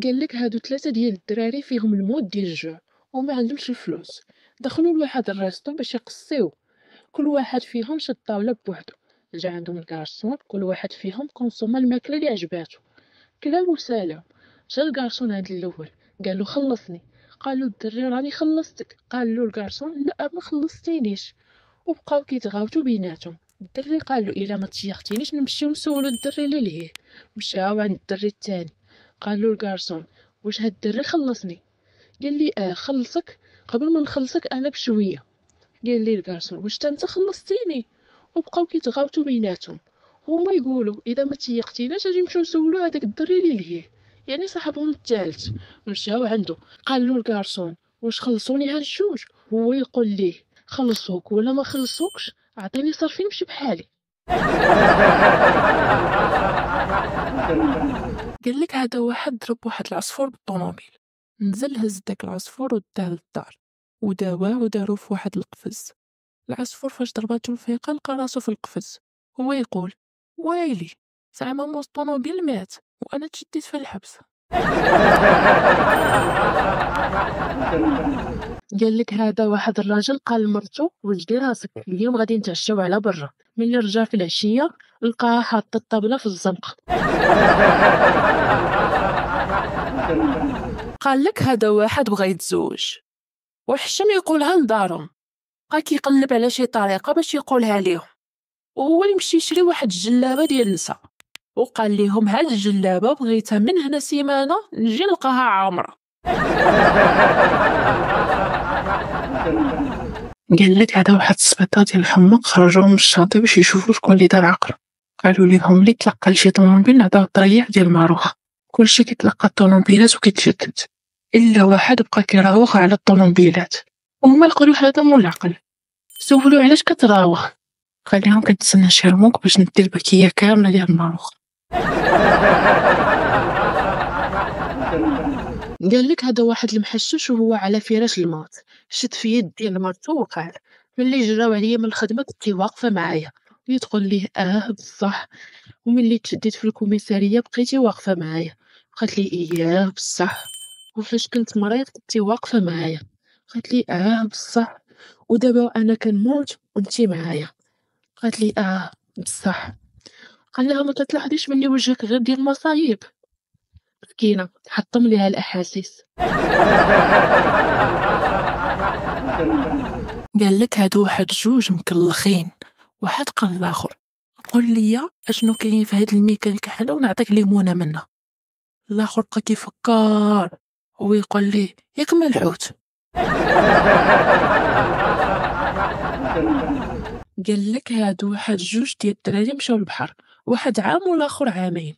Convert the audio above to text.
قال لك هادو ثلاثة ديال الدراري فيهم الموت ديال الجوع وما عندهمش الفلوس. دخلوا لواحد الريستو باش يقصيو، كل واحد فيهم شد طاولة بوحدو. جا عندهم الكارسون، كل واحد فيهم كونسوما الماكلة اللي عجباتو، كلا وسالم. جا الكارسون عند الاول، قال له خلصني. قال له الدري راني خلصتك. قال له الكارسون لا ما خلصتينيش. وبقاو كيتغاوتوا بيناتهم. الدري قال له الا ما تيختينيش نمشيو نسولو الدري اللي لهيه. مشاو عند الدري الثاني، قال له الكارسون واش هاد الدري خلصني؟ قال لي خلصك. قبل ما نخلصك انا بشويه. قال لي الكارسون واش انت خلصتيني؟ وبقاو كيتغاوتوا بيناتهم. هما يقولوا اذا ما تيقتيناش غادي نمشيو نسولو هذاك الدري اللي لهيه، يعني صاحبهم الثالث. مشاو عنده، قال له الكارسون واش خلصوني هاد الجوج؟ هو يقول ليه خلصوك ولا ما خلصوكش عطيني صرفي نمشي بحالي. قال لك هذا واحد ضرب واحد العصفور بالطوموبيل، نزل هز داك العصفور وداه للدار وداواه ودارو في واحد القفز. العصفور فاش ضرباتو الفيقة لقى راسو في القفز. هو يقول ويلي، زعما موس الطوموبيل مات وانا تشديت في الحبس. قال لك هذا واحد الراجل قال لمرتو واش دير راسك اليوم غادي نتعشاو على برا. ملي رجع في العشيه لقاها حاطه الطابله في الزنقه. قال لك هذا واحد بغى يتزوج وحشم يقولها لدارهم، بقى كيقلب على شي طريقه باش يقولها ليهم. وهو يمشي يشري واحد الجلابه ديال النساء وقال لهم هاد الجلابه بغيتها من هنا سيمانه نجي نلقاها عامره. قال لك هذا واحد السبيطار ديال الحماق خرجوا من الشاطئ باش يشوفوا شكون اللي دار عقرب. قالوا لهم اللي تلقى لشي طوموبيل نعطيوه الطريح ديال الماروخه. كلشي كيتلقى الطوموبيلات وكيتشتت الا واحد بقى كيراوغ على الطوموبيلات. وهما لقاو هذا مول العقل، سولو علاش كتراوغ؟ قال لهم كنتسنى شي رموك باش ندي البكيه كامله ديال الماروخه. قال لك هذا واحد المحشش وهو على فراش الموت، شد في يد ديال مرتو وقال ملي جراو عليا من الخدمه كنتي واقفه معايا. ويدخل ليه بصح. وملي تشديت في الكوميساريه بقيتي واقفه معايا. قالت لي اياه بصح. وفاش كنت مريض كنتي واقفه معايا. قالت لي بصح. ودابا انا كنموت وانتي معايا. قالت لي بصح. قال لها ما كتلاحظيش ملي وجهك غير ديال المصايب؟ مسكينه حطم ليها الاحاسيس. قال لك هادو واحد جوج مكلخين، واحد قال الاخر قول لي اشنو كاين في هاد الميكان كحله ونعطيك ليمونه منها. الاخر بقى كيفكر ويقول لي ياك ملحوت. قال لك هادو واحد جوج ديال الدراري مشاو للبحر، واحد عام والاخر عامين.